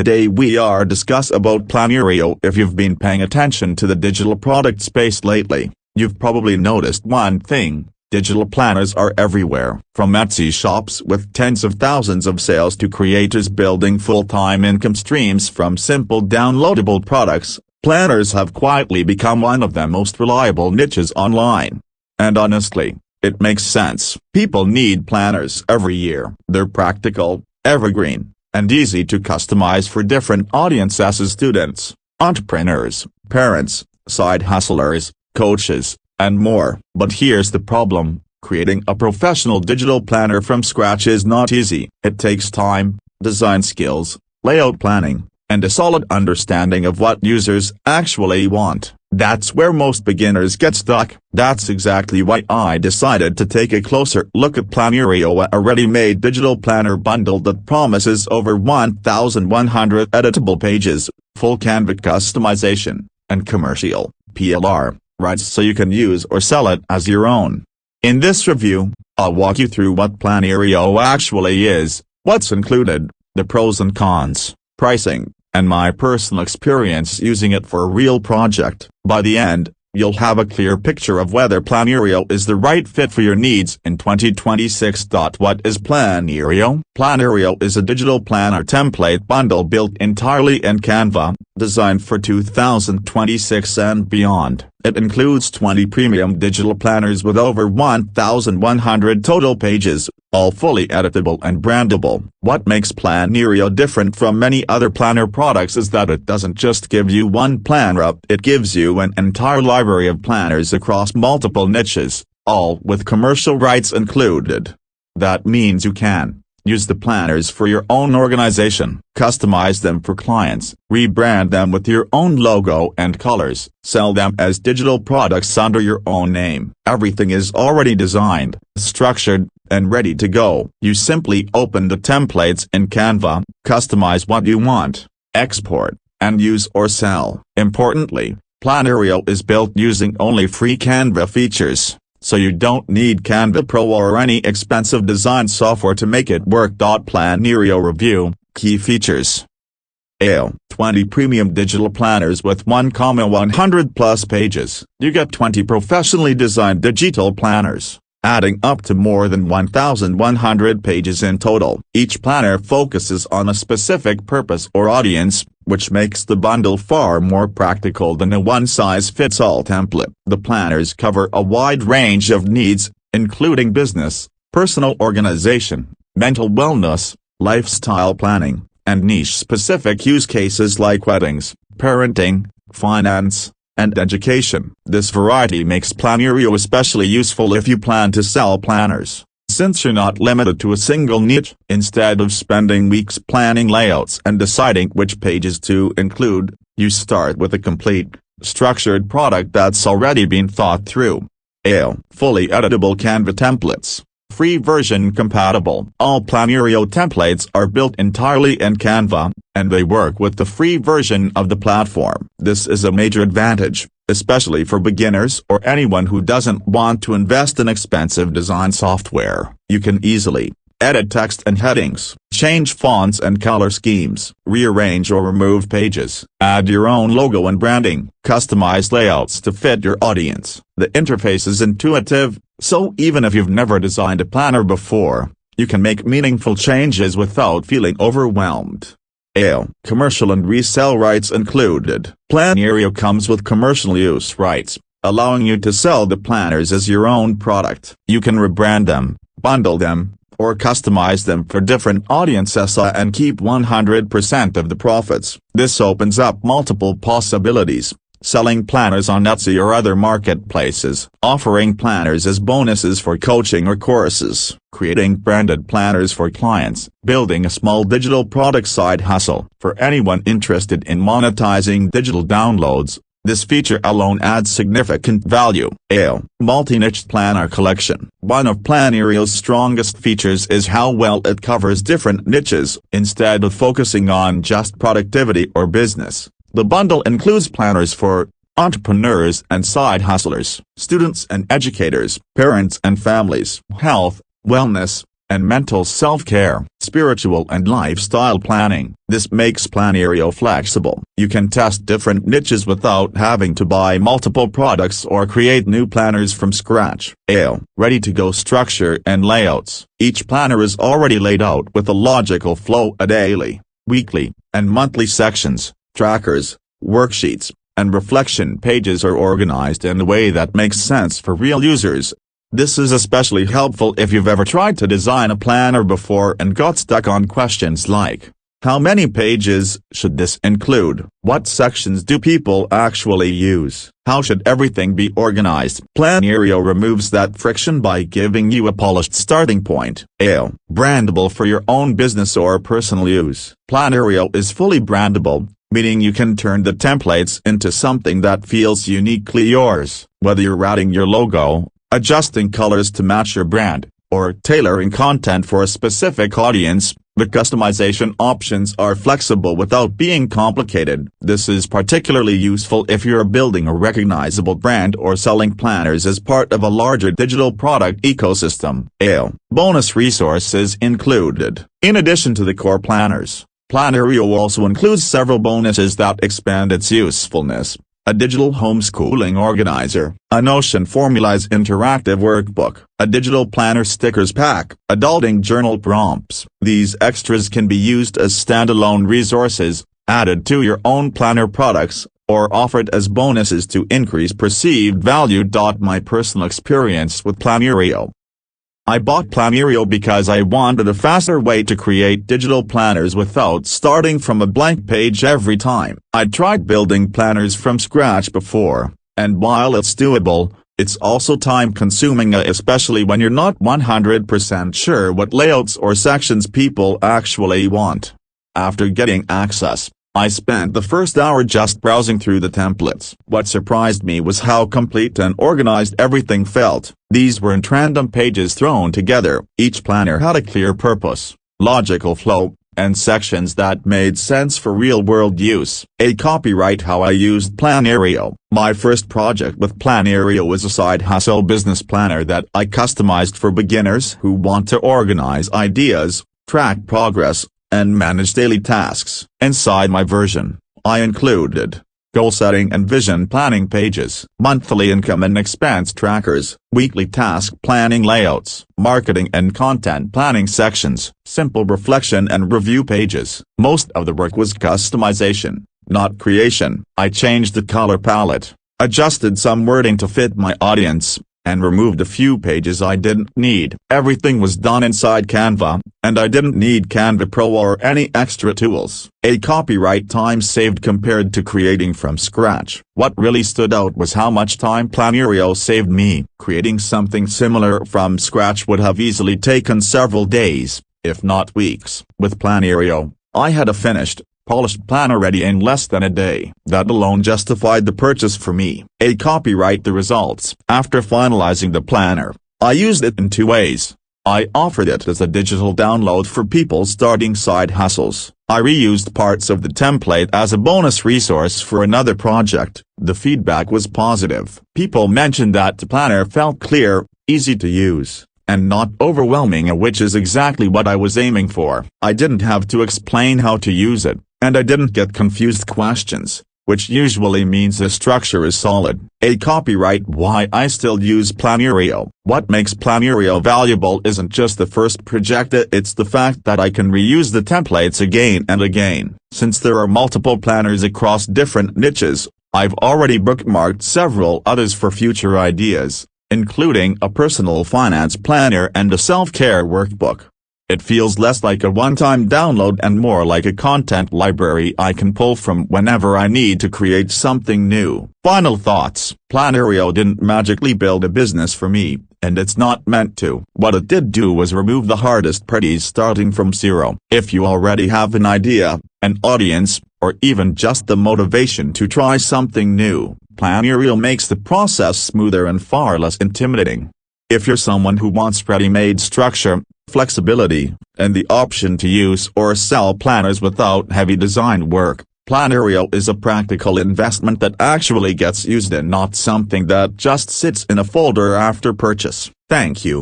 Today we are discuss about Plannerio. If you've been paying attention to the digital product space lately, you've probably noticed one thing: digital planners are everywhere. From Etsy shops with tens of thousands of sales to creators building full-time income streams from simple downloadable products, planners have quietly become one of the most reliable niches online. And honestly, it makes sense. People need planners every year. They're practical, evergreen, and easy to customize for different audiences: students, entrepreneurs, parents, side hustlers, coaches, and more. But here's the problem: creating a professional digital planner from scratch is not easy. It takes time, design skills, layout planning, and a solid understanding of what users actually want. That's where most beginners get stuck. That's exactly why I decided to take a closer look at Plannerio, a ready-made digital planner bundle that promises over 1,100 editable pages, full Canva customization, and commercial PLR rights so you can use or sell it as your own. In this review, I'll walk you through what Plannerio actually is, what's included, the pros and cons, pricing, and my personal experience using it for a real project. By the end, you'll have a clear picture of whether Plannerio is the right fit for your needs in 2026. What is Plannerio? Plannerio is a digital planner template bundle built entirely in Canva, designed for 2026 and beyond. It includes 20 premium digital planners with over 1,100 total pages, all fully editable and brandable. What makes Plannerio different from many other planner products is that it doesn't just give you one planner, it gives you an entire library of planners across multiple niches, all with commercial rights included. That means you can use the planners for your own organization, customize them for clients, rebrand them with your own logo and colors, sell them as digital products under your own name. Everything is already designed, structured, and ready to go. You simply open the templates in Canva, customize what you want, export, and use or sell. Importantly, Plannerio is built using only free Canva features, so you don't need Canva Pro or any expensive design software to make it work. Planneriorebview, key features. 20 premium digital planners with 1,100 plus pages. You get 20 professionally designed digital planners, adding up to more than 1,100 pages in total. Each planner focuses on a specific purpose or audience, which makes the bundle far more practical than a one-size-fits-all template. The planners cover a wide range of needs, including business, personal organization, mental wellness, lifestyle planning, and niche-specific use cases like weddings, parenting, finance, and education. This variety makes Plannerio especially useful if you plan to sell planners, since you're not limited to a single niche. Instead of spending weeks planning layouts and deciding which pages to include, you start with a complete, structured product that's already been thought through. Fully editable Canva templates. Free version compatible. All Plannerio templates are built entirely in Canva, and they work with the free version of the platform. This is a major advantage, especially for beginners or anyone who doesn't want to invest in expensive design software. You can easily edit text and headings, change fonts and color schemes, rearrange or remove pages, add your own logo and branding, customize layouts to fit your audience. The interface is intuitive, so even if you've never designed a planner before, you can make meaningful changes without feeling overwhelmed. Commercial and resale rights included. Plannerio comes with commercial use rights, allowing you to sell the planners as your own product. You can rebrand them, bundle them, or customize them for different audiences and keep 100% of the profits. This opens up multiple possibilities: selling planners on Etsy or other marketplaces, offering planners as bonuses for coaching or courses, creating branded planners for clients, building a small digital product side hustle. For anyone interested in monetizing digital downloads, this feature alone adds significant value. Multi-niche planner collection. One of Plannerio's strongest features is how well it covers different niches. Instead of focusing on just productivity or business, the bundle includes planners for entrepreneurs and side hustlers, students and educators, parents and families, health, wellness, and mental self-care, spiritual and lifestyle planning. This makes Plannerio flexible. You can test different niches without having to buy multiple products or create new planners from scratch. Ready-to-go structure and layouts. Each planner is already laid out with a logical flow of daily, weekly, and monthly sections. Trackers, worksheets, and reflection pages are organized in a way that makes sense for real users. This is especially helpful if you've ever tried to design a planner before and got stuck on questions like, how many pages should this include? What sections do people actually use? How should everything be organized? Plannerio removes that friction by giving you a polished starting point. Brandable for your own business or personal use. Plannerio is fully brandable, meaning you can turn the templates into something that feels uniquely yours. Whether you're adding your logo, adjusting colors to match your brand, or tailoring content for a specific audience, the customization options are flexible without being complicated. This is particularly useful if you're building a recognizable brand or selling planners as part of a larger digital product ecosystem. Bonus resources included. In addition to the core planners, Plannerio also includes several bonuses that expand its usefulness. A digital homeschooling organizer, a Notion Formulas interactive workbook, a digital planner stickers pack, adulting journal prompts. These extras can be used as standalone resources, added to your own planner products, or offered as bonuses to increase perceived value. My personal experience with Plannerio. I bought Plannerio because I wanted a faster way to create digital planners without starting from a blank page every time. I'd tried building planners from scratch before, and while it's doable, it's also time-consuming, especially when you're not 100% sure what layouts or sections people actually want. After getting access, I spent the first hour just browsing through the templates. What surprised me was how complete and organized everything felt. These weren't random pages thrown together. Each planner had a clear purpose, logical flow, and sections that made sense for real-world use. Copyright how I used Plannerio. My first project with Plannerio was a side hustle business planner that I customized for beginners who want to organize ideas, track progress, and manage daily tasks. Inside my version, I included goal setting and vision planning pages, monthly income and expense trackers, weekly task planning layouts, marketing and content planning sections, simple reflection and review pages. Most of the work was customization, not creation. I changed the color palette, adjusted some wording to fit my audience, and removed a few pages I didn't need. Everything was done inside Canva, and I didn't need Canva Pro or any extra tools. Copyright time saved compared to creating from scratch. What really stood out was how much time Plannerio saved me. Creating something similar from scratch would have easily taken several days, if not weeks. With Plannerio, I had a finished, polished planner ready in less than a day. That alone justified the purchase for me. Copyright the results. After finalizing the planner, I used it in two ways. I offered it as a digital download for people starting side hustles. I reused parts of the template as a bonus resource for another project. The feedback was positive. People mentioned that the planner felt clear, easy to use, and not overwhelming, which is exactly what I was aiming for. I didn't have to explain how to use it, and I didn't get confused questions, which usually means the structure is solid. Copyright why I still use Plannerio. What makes Plannerio valuable isn't just the first project, it's the fact that I can reuse the templates again and again. Since there are multiple planners across different niches, I've already bookmarked several others for future ideas, including a personal finance planner and a self-care workbook. It feels less like a one-time download and more like a content library I can pull from whenever I need to create something new. Final thoughts. Plannerio didn't magically build a business for me, and it's not meant to. What it did do was remove the hardest parts starting from zero. If you already have an idea, an audience, or even just the motivation to try something new, Plannerio makes the process smoother and far less intimidating. If you're someone who wants ready-made structure, flexibility, and the option to use or sell planners without heavy design work, Plannerio is a practical investment that actually gets used and not something that just sits in a folder after purchase. Thank you.